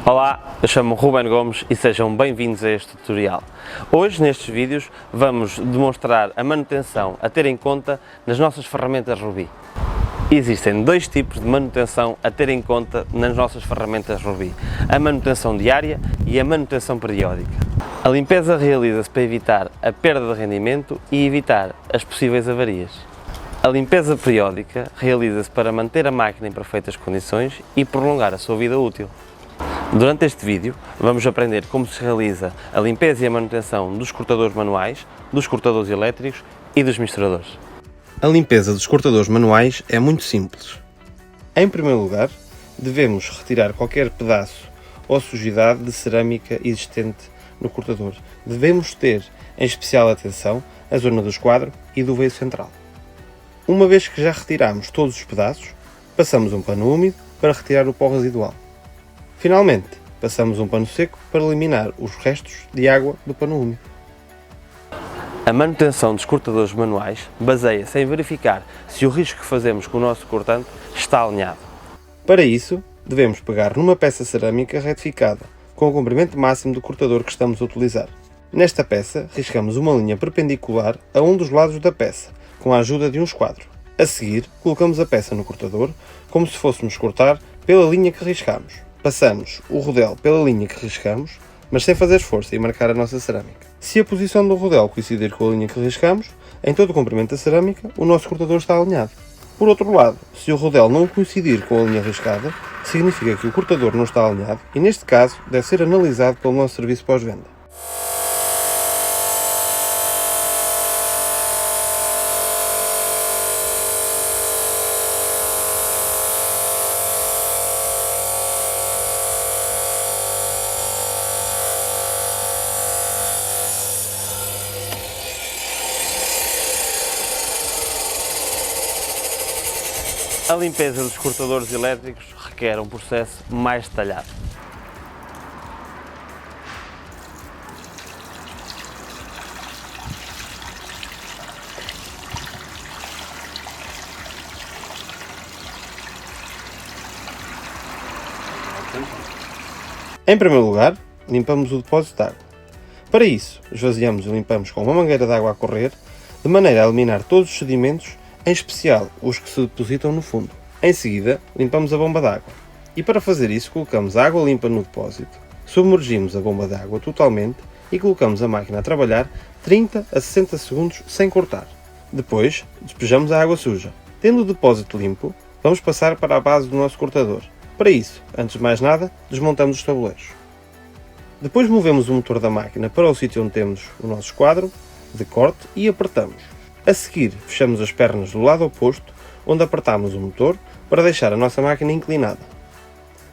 Olá, eu chamo-me Ruben Gomes e sejam bem-vindos a este tutorial. Hoje, nestes vídeos, vamos demonstrar a manutenção a ter em conta nas nossas ferramentas Ruby. Existem dois tipos de manutenção a ter em conta nas nossas ferramentas Ruby: a manutenção diária e a manutenção periódica. A limpeza realiza-se para evitar a perda de rendimento e evitar as possíveis avarias. A limpeza periódica realiza-se para manter a máquina em perfeitas condições e prolongar a sua vida útil. Durante este vídeo vamos aprender como se realiza a limpeza e a manutenção dos cortadores manuais, dos cortadores elétricos e dos misturadores. A limpeza dos cortadores manuais é muito simples. Em primeiro lugar, devemos retirar qualquer pedaço ou sujidade de cerâmica existente no cortador. Devemos ter em especial atenção a zona do esquadro e do veio central. Uma vez que já retiramos todos os pedaços, passamos um pano úmido para retirar o pó residual. Finalmente, passamos um pano seco para eliminar os restos de água do pano úmido. A manutenção dos cortadores manuais baseia-se em verificar se o risco que fazemos com o nosso cortante está alinhado. Para isso, devemos pegar numa peça cerâmica retificada, com o comprimento máximo do cortador que estamos a utilizar. Nesta peça, riscamos uma linha perpendicular a um dos lados da peça, com a ajuda de um esquadro. A seguir, colocamos a peça no cortador, como se fôssemos cortar pela linha que riscamos. Passamos o rodel pela linha que riscamos, mas sem fazer força e marcar a nossa cerâmica. Se a posição do rodel coincidir com a linha que riscamos, em todo o comprimento da cerâmica, o nosso cortador está alinhado. Por outro lado, se o rodel não coincidir com a linha riscada, significa que o cortador não está alinhado e, neste caso, deve ser analisado pelo nosso serviço pós-venda. A limpeza dos cortadores elétricos requer um processo mais detalhado. Em primeiro lugar, limpamos o depósito de água. Para isso, esvaziamos e limpamos com uma mangueira de água a correr, de maneira a eliminar todos os sedimentos, em especial os que se depositam no fundo. Em seguida, limpamos a bomba de água. E para fazer isso, colocamos a água limpa no depósito, submergimos a bomba de água totalmente e colocamos a máquina a trabalhar 30 a 60 segundos sem cortar. Depois, despejamos a água suja. Tendo o depósito limpo, vamos passar para a base do nosso cortador. Para isso, antes de mais nada, desmontamos os tabuleiros. Depois movemos o motor da máquina para o sítio onde temos o nosso esquadro de corte e apertamos. A seguir, fechamos as pernas do lado oposto, onde apertamos o motor para deixar a nossa máquina inclinada.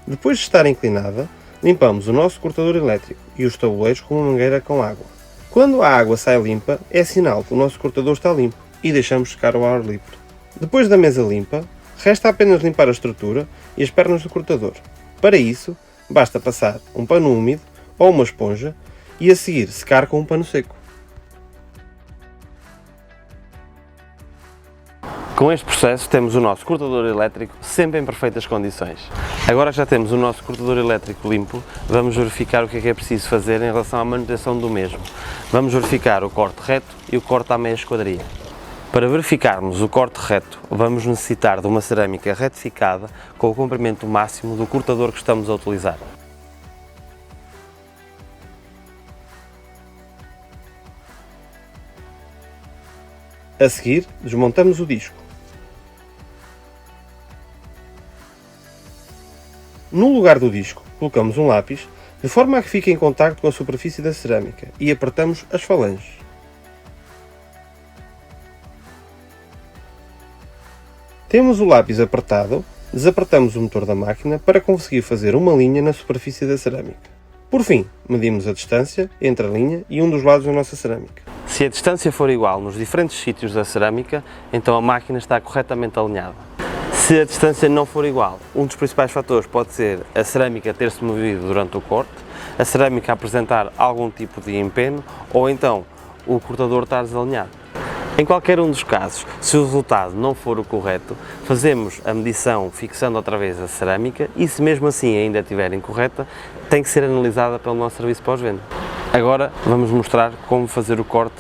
Depois de estar inclinada, limpamos o nosso cortador elétrico e os tabuleiros com uma mangueira com água. Quando a água sai limpa, é sinal que o nosso cortador está limpo e deixamos secar ao ar livre. Depois da mesa limpa, resta apenas limpar a estrutura e as pernas do cortador. Para isso, basta passar um pano úmido ou uma esponja e a seguir secar com um pano seco. Com este processo temos o nosso cortador elétrico sempre em perfeitas condições. Agora que já temos o nosso cortador elétrico limpo, vamos verificar o que é preciso fazer em relação à manutenção do mesmo. Vamos verificar o corte reto e o corte à meia esquadria. Para verificarmos o corte reto, vamos necessitar de uma cerâmica retificada com o comprimento máximo do cortador que estamos a utilizar. A seguir, desmontamos o disco. No lugar do disco, colocamos um lápis, de forma a que fique em contacto com a superfície da cerâmica e apertamos as falanges. Temos o lápis apertado, desapertamos o motor da máquina para conseguir fazer uma linha na superfície da cerâmica. Por fim, medimos a distância entre a linha e um dos lados da nossa cerâmica. Se a distância for igual nos diferentes sítios da cerâmica, então a máquina está corretamente alinhada. Se a distância não for igual, um dos principais fatores pode ser a cerâmica ter-se movido durante o corte, a cerâmica apresentar algum tipo de empeno ou então o cortador estar desalinhado. Em qualquer um dos casos, se o resultado não for o correto, fazemos a medição fixando outra vez a cerâmica e se mesmo assim ainda estiver incorreta, tem que ser analisada pelo nosso serviço pós-venda. Agora vamos mostrar como fazer o corte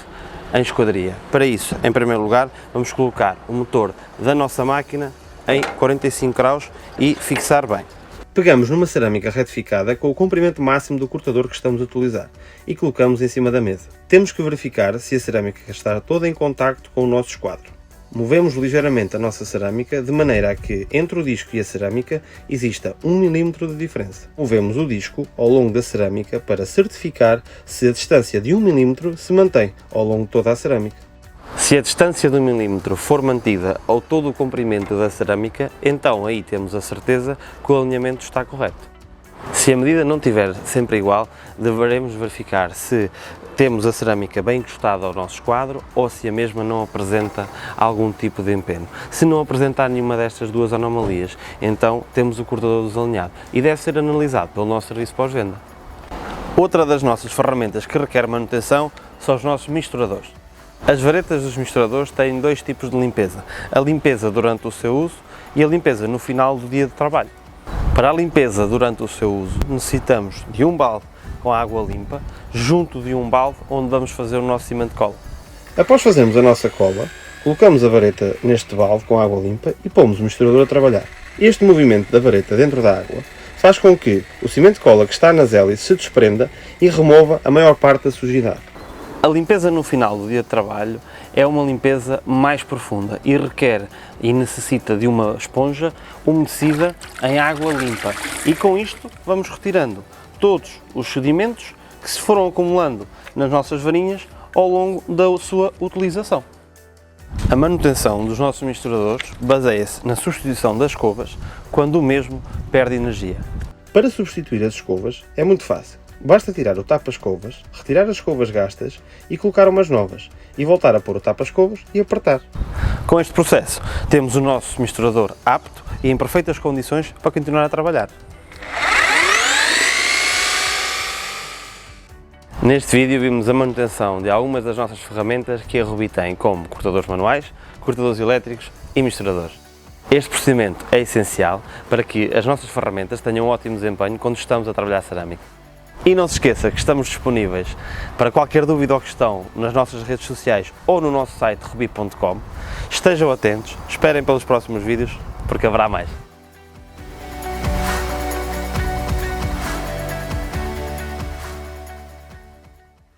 em esquadria. Para isso, em primeiro lugar, vamos colocar o motor da nossa máquina em 45 graus e fixar bem. Pegamos numa cerâmica retificada com o comprimento máximo do cortador que estamos a utilizar e colocamos em cima da mesa. Temos que verificar se a cerâmica está toda em contacto com o nosso esquadro. Movemos ligeiramente a nossa cerâmica de maneira a que entre o disco e a cerâmica exista 1 mm de diferença. Movemos o disco ao longo da cerâmica para certificar se a distância de 1 mm se mantém ao longo de toda a cerâmica. Se a distância de 1 mm for mantida ao todo o comprimento da cerâmica, então aí temos a certeza que o alinhamento está correto. Se a medida não estiver sempre igual, deveremos verificar se temos a cerâmica bem encostada ao nosso esquadro ou se a mesma não apresenta algum tipo de empeno. Se não apresentar nenhuma destas duas anomalias, então temos o cortador desalinhado e deve ser analisado pelo nosso serviço pós-venda. Outra das nossas ferramentas que requer manutenção são os nossos misturadores. As varetas dos misturadores têm dois tipos de limpeza, a limpeza durante o seu uso e a limpeza no final do dia de trabalho. Para a limpeza durante o seu uso, necessitamos de um balde com água limpa, junto de um balde onde vamos fazer o nosso cimento de cola. Após fazermos a nossa cola, colocamos a vareta neste balde com água limpa e pomos o misturador a trabalhar. Este movimento da vareta dentro da água faz com que o cimento de cola que está nas hélices se desprenda e remova a maior parte da sujidade. A limpeza no final do dia de trabalho é uma limpeza mais profunda e requer e necessita de uma esponja umedecida em água limpa e com isto vamos retirando todos os sedimentos que se foram acumulando nas nossas varinhas ao longo da sua utilização. A manutenção dos nossos misturadores baseia-se na substituição das escovas quando o mesmo perde energia. Para substituir as escovas é muito fácil. Basta tirar o tapa-escovas, retirar as escovas gastas e colocar umas novas e voltar a pôr o tapa-escovas e apertar. Com este processo temos o nosso misturador apto e em perfeitas condições para continuar a trabalhar. Neste vídeo vimos a manutenção de algumas das nossas ferramentas que a Rubi tem, como cortadores manuais, cortadores elétricos e misturadores. Este procedimento é essencial para que as nossas ferramentas tenham um ótimo desempenho quando estamos a trabalhar cerâmica. E não se esqueça que estamos disponíveis para qualquer dúvida ou questão nas nossas redes sociais ou no nosso site rubi.com. Estejam atentos, esperem pelos próximos vídeos, porque haverá mais.